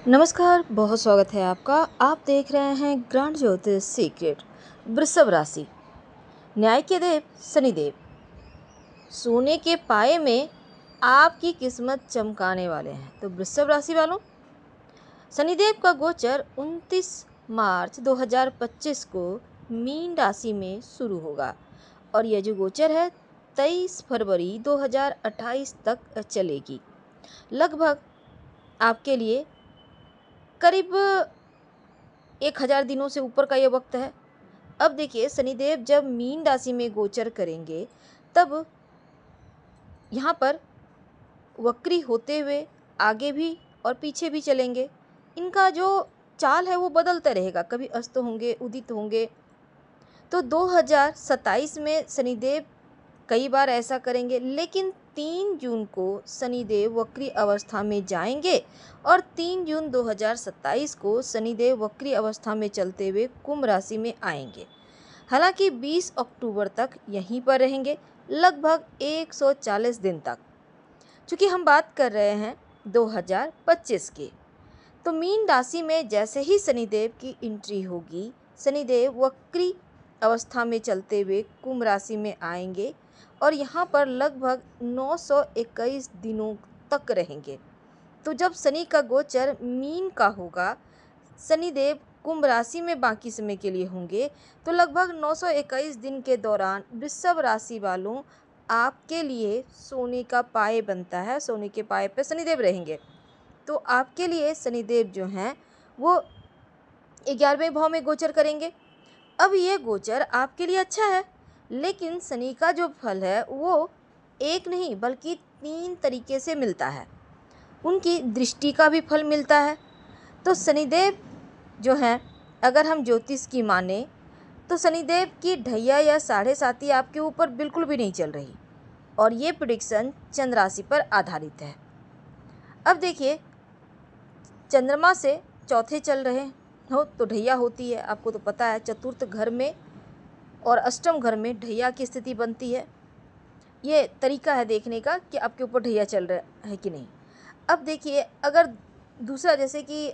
नमस्कार, बहुत स्वागत है आपका। आप देख रहे हैं ग्रांड ज्योतिष सीक्रेट। वृषभ राशि, न्याय के देव शनिदेव सोने के पाए में आपकी किस्मत चमकाने वाले हैं। तो वृषभ राशि वालों, शनिदेव का गोचर 29 मार्च 2025 को मीन राशि में शुरू होगा और यह जो गोचर है 23 फरवरी 2028 तक चलेगी। लगभग आपके लिए करीब 1000 दिनों से ऊपर का ये वक्त है। अब देखिए, शनिदेव जब मीन राशि में गोचर करेंगे तब यहाँ पर वक्री होते हुए आगे भी और पीछे भी चलेंगे। इनका जो चाल है वो बदलता रहेगा, कभी अस्त होंगे, उदित होंगे। तो 2027 में शनिदेव कई बार ऐसा करेंगे, लेकिन 3 जून को शनिदेव वक्री अवस्था में जाएंगे और 3 जून 2027 को शनिदेव वक्री अवस्था में चलते हुए कुंभ राशि में आएंगे। हालांकि 20 अक्टूबर तक यहीं पर रहेंगे, लगभग 140 दिन तक। चूँकि हम बात कर रहे हैं 2025 की, तो मीन राशि में जैसे ही शनिदेव की एंट्री होगी, शनिदेव वक्री अवस्था में चलते हुए कुंभ राशि में आएंगे और यहाँ पर लगभग 921 दिनों तक रहेंगे। तो जब शनि का गोचर मीन का होगा, शनिदेव कुंभ राशि में बाकी समय के लिए होंगे, तो लगभग 921 दिन के दौरान वृषभ राशि वालों आपके लिए सोने का पाए बनता है। सोने के पाए पे शनिदेव रहेंगे, तो आपके लिए शनिदेव जो हैं वो 11वें भाव में गोचर करेंगे। अब ये गोचर आपके लिए अच्छा है, लेकिन शनि का जो फल है वो एक नहीं बल्कि 3 तरीके से मिलता है। उनकी दृष्टि का भी फल मिलता है। तो शनिदेव जो हैं, अगर हम ज्योतिष की माने तो शनिदेव की ढैया या साढ़े साती आपके ऊपर बिल्कुल भी नहीं चल रही और ये प्रेडिक्शन चंद्र राशि पर आधारित है। अब देखिए, चंद्रमा से चौथे चल रहे हो तो ढैया होती है, आपको तो पता है। चतुर्थ घर में और अष्टम घर में ढैया की स्थिति बनती है। ये तरीका है देखने का कि आपके ऊपर ढैया चल रहा है कि नहीं। अब देखिए, अगर दूसरा, जैसे कि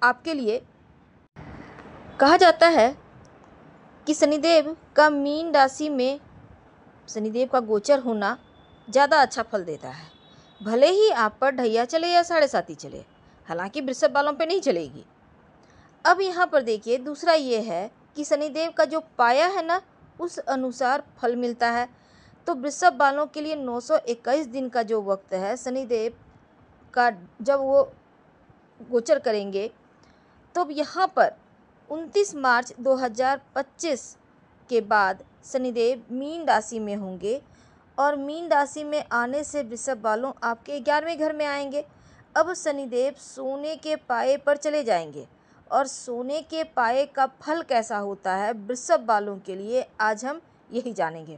आपके लिए कहा जाता है कि शनिदेव का मीन राशि में शनिदेव का गोचर होना ज़्यादा अच्छा फल देता है, भले ही आप पर ढैया चले या साढ़े साती चले। हालांकि वृषभ वालों पे नहीं चलेगी। अब यहाँ पर देखिए, दूसरा ये है कि शनिदेव का जो पाया है ना, उस अनुसार फल मिलता है। तो वृषभ वालों के लिए 921 दिन का जो वक्त है शनिदेव का, जब वो गोचर करेंगे, तो यहाँ पर 29 मार्च 2025 के बाद शनिदेव मीन राशि में होंगे और मीन राशि में आने से वृषभ वालों आपके 11वें घर में आएंगे। अब शनिदेव सोने के पाए पर चले जाएंगे और सोने के पाए का फल कैसा होता है वृषभ वालों के लिए, आज हम यही जानेंगे।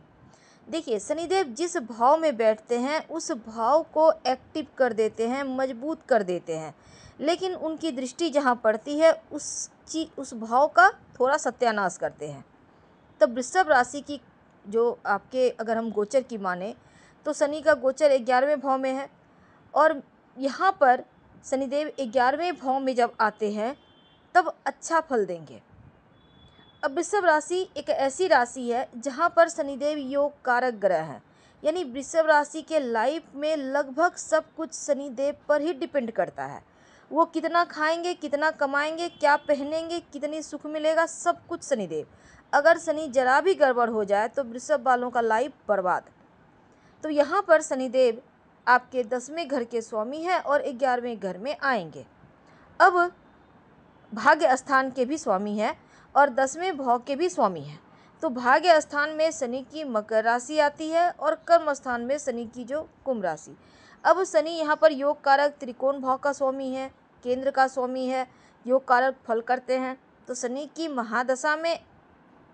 देखिए, शनिदेव जिस भाव में बैठते हैं उस भाव को एक्टिव कर देते हैं, मजबूत कर देते हैं, लेकिन उनकी दृष्टि जहाँ पड़ती है उस भाव का थोड़ा सत्यानाश करते हैं। तब वृषभ राशि की जो आपके, अगर हम गोचर की माने तो शनि का गोचर 11वें भाव में है और यहाँ पर शनिदेव 11वें भाव में जब आते हैं तब अच्छा फल देंगे। अब वृषभ राशि एक ऐसी राशि है जहाँ पर शनिदेव योग कारक ग्रह है, यानी वृषभ राशि के लाइफ में लगभग सब कुछ शनिदेव पर ही डिपेंड करता है। वो कितना खाएंगे, कितना कमाएंगे, क्या पहनेंगे, कितनी सुख मिलेगा, सब कुछ शनिदेव। अगर शनि जरा भी गड़बड़ हो जाए तो वृषभ वालों का लाइफ बर्बाद। तो यहाँ पर शनिदेव आपके 10वें घर के स्वामी हैं और 11वें घर में आएंगे। अब भाग्य स्थान के भी स्वामी हैं और 10वें भाव के भी स्वामी हैं। तो भाग्य स्थान में शनि की मकर राशि आती है और कर्म स्थान में शनि की जो कुंभ राशि। अब शनि यहाँ पर योग कारक त्रिकोण भाव का स्वामी है, केंद्र का स्वामी है, योग कारक फल करते हैं। तो शनि की महादशा में,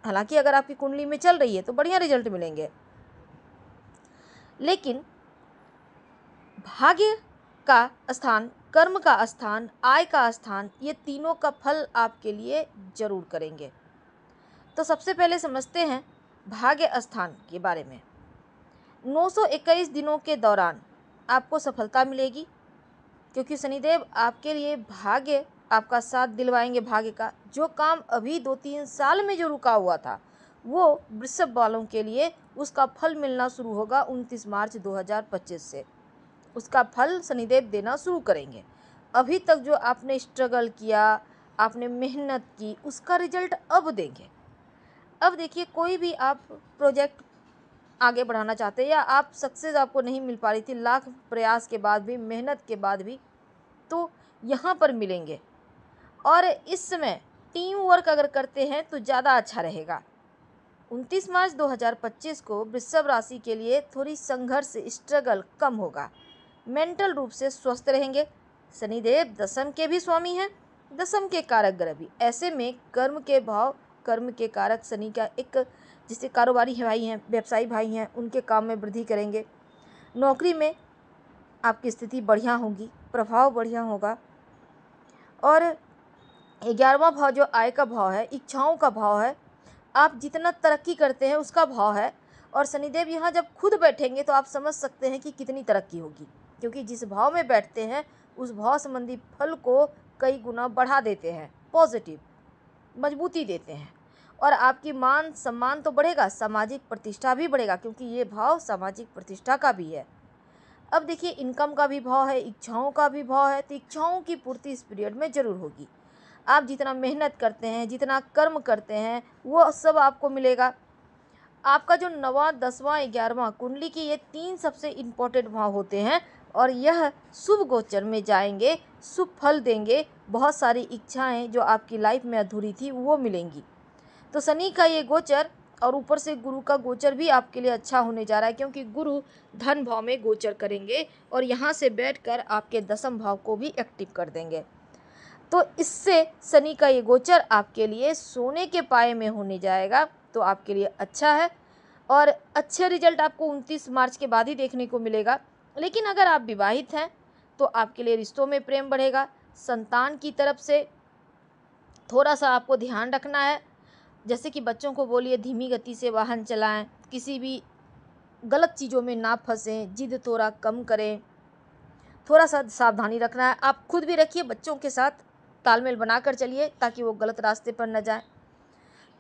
हालांकि अगर आपकी कुंडली में चल रही है तो बढ़िया रिजल्ट मिलेंगे, लेकिन भाग्य का स्थान, कर्म का स्थान, आय का स्थान, ये तीनों का फल आपके लिए जरूर करेंगे। तो सबसे पहले समझते हैं भाग्य स्थान के बारे में। 921 दिनों के दौरान आपको सफलता मिलेगी। क्योंकि शनिदेव आपके लिए भाग्य आपका साथ दिलवाएंगे। भाग्य का जो काम अभी 2-3 साल में जो रुका हुआ था, वो वृषभ वालों के लिए उसका फल मिलना शुरू होगा 29 मार्च 2025 से। उसका फल शनिदेव देना शुरू करेंगे। अभी तक जो आपने स्ट्रगल किया, आपने मेहनत की, उसका रिजल्ट अब देंगे। अब देखिए, कोई भी आप प्रोजेक्ट आगे बढ़ाना चाहते हैं या आप सक्सेस आपको नहीं मिल पा रही थी, लाख प्रयास के बाद भी, मेहनत के बाद भी, तो यहाँ पर मिलेंगे। और इस समय टीम वर्क अगर करते हैं तो ज़्यादा अच्छा रहेगा। 29 मार्च 2025 को वृषभ राशि के लिए थोड़ी संघर्ष, स्ट्रगल कम होगा। मेंटल रूप से स्वस्थ रहेंगे। शनिदेव दशम के भी स्वामी हैं, दशम के कारक ग्रह भी। ऐसे में कर्म के भाव, कर्म के कारक शनि का एक, जिससे कारोबारी भाई हैं, व्यवसायी भाई हैं, उनके काम में वृद्धि करेंगे। नौकरी में आपकी स्थिति बढ़िया होगी, प्रभाव बढ़िया होगा। और 11वां भाव जो आय का भाव है, इच्छाओं का भाव है, आप जितना तरक्की करते हैं उसका भाव है। और शनिदेव यहाँ जब खुद बैठेंगे तो आप समझ सकते हैं कि कितनी तरक्की होगी, क्योंकि जिस भाव में बैठते हैं उस भाव संबंधी फल को कई गुना बढ़ा देते हैं, पॉजिटिव मजबूती देते हैं। और आपकी मान सम्मान तो बढ़ेगा, सामाजिक प्रतिष्ठा भी बढ़ेगा, क्योंकि ये भाव सामाजिक प्रतिष्ठा का भी है। अब देखिए, इनकम का भी भाव है, इच्छाओं का भी भाव है, तो इच्छाओं की पूर्ति इस पीरियड में ज़रूर होगी। आप जितना मेहनत करते हैं, जितना कर्म करते हैं, वो सब आपको मिलेगा। आपका जो 9वां, 10वां, 11वां कुंडली की ये 3 सबसे इम्पोर्टेंट भाव होते हैं और यह शुभ गोचर में जाएंगे, शुभ फल देंगे। बहुत सारी इच्छाएं जो आपकी लाइफ में अधूरी थी वो मिलेंगी। तो शनि का ये गोचर और ऊपर से गुरु का गोचर भी आपके लिए अच्छा होने जा रहा है, क्योंकि गुरु धन भाव में गोचर करेंगे और यहाँ से बैठकर आपके दशम भाव को भी एक्टिव कर देंगे। तो इससे शनि का ये गोचर आपके लिए सोने के पाए में होने जाएगा, तो आपके लिए अच्छा है। और अच्छे रिजल्ट आपको 29 मार्च के बाद ही देखने को मिलेगा। लेकिन अगर आप विवाहित हैं तो आपके लिए रिश्तों में प्रेम बढ़ेगा। संतान की तरफ से थोड़ा सा आपको ध्यान रखना है, जैसे कि बच्चों को बोलिए धीमी गति से वाहन चलाएं, किसी भी गलत चीज़ों में ना फंसें, जिद थोड़ा कम करें, थोड़ा सा सावधानी रखना है। आप खुद भी रखिए, बच्चों के साथ तालमेल बनाकर चलिए ताकि वो गलत रास्ते पर न जाएं।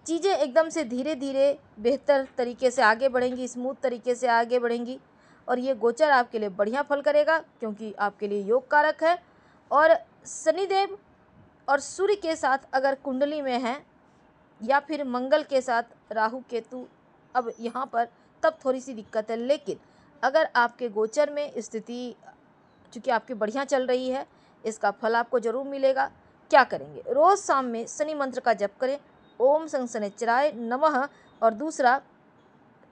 चीज़ें एकदम से धीरे धीरे बेहतर तरीके से आगे बढ़ेंगी, स्मूथ तरीके से आगे बढ़ेंगी। और ये गोचर आपके लिए बढ़िया फल करेगा, क्योंकि आपके लिए योग कारक है। और शनिदेव और सूर्य के साथ अगर कुंडली में हैं, या फिर मंगल के साथ राहु केतु, अब यहाँ पर तब थोड़ी सी दिक्कत है। लेकिन अगर आपके गोचर में स्थिति चूँकि आपकी बढ़िया चल रही है, इसका फल आपको ज़रूर मिलेगा। क्या करेंगे? रोज़ शाम में शनि मंत्र का जप करें, ओम शनिश्चराय नमः। और दूसरा,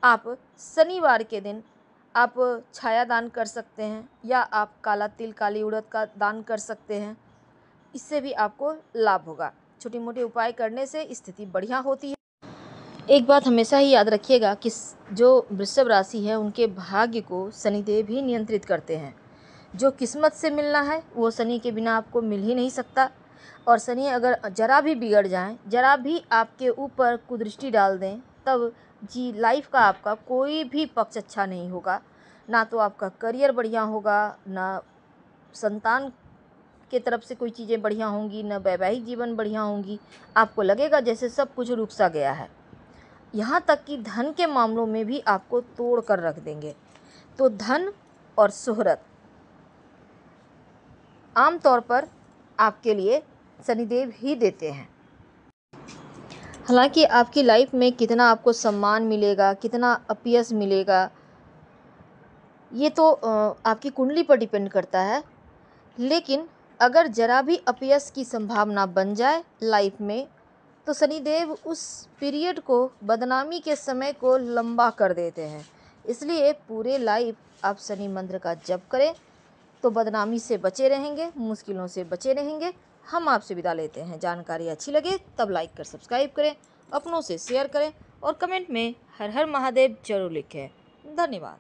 आप शनिवार के दिन आप छाया दान कर सकते हैं, या आप काला तिल, काली उड़द का दान कर सकते हैं। इससे भी आपको लाभ होगा। छोटे मोटे उपाय करने से स्थिति बढ़िया होती है। एक बात हमेशा ही याद रखिएगा कि जो वृषभ राशि है उनके भाग्य को शनिदेव ही नियंत्रित करते हैं। जो किस्मत से मिलना है वो शनि के बिना आपको मिल ही नहीं सकता। और शनि अगर जरा भी बिगड़ जाएं, जरा भी आपके ऊपर कुदृष्टि डाल दें, तब जी लाइफ का आपका कोई भी पक्ष अच्छा नहीं होगा। ना तो आपका करियर बढ़िया होगा, ना संतान के तरफ से कोई चीज़ें बढ़िया होंगी, ना वैवाहिक जीवन बढ़िया होंगी। आपको लगेगा जैसे सब कुछ रुक सा गया है। यहाँ तक कि धन के मामलों में भी आपको तोड़ कर रख देंगे। तो धन और शोहरत आमतौर पर आपके लिए शनिदेव ही देते हैं। हालांकि आपकी लाइफ में कितना आपको सम्मान मिलेगा, कितना अपयश मिलेगा, ये तो आपकी कुंडली पर डिपेंड करता है। लेकिन अगर जरा भी अपयश की संभावना बन जाए लाइफ में, तो शनिदेव उस पीरियड को, बदनामी के समय को लंबा कर देते हैं। इसलिए पूरे लाइफ आप शनि मंत्र का जप करें तो बदनामी से बचे रहेंगे, मुश्किलों से बचे रहेंगे। हम आपसे विदा लेते हैं। जानकारी अच्छी लगे तब लाइक कर सब्सक्राइब करें, अपनों से शेयर करें और कमेंट में हर हर महादेव जरूर लिखें। धन्यवाद।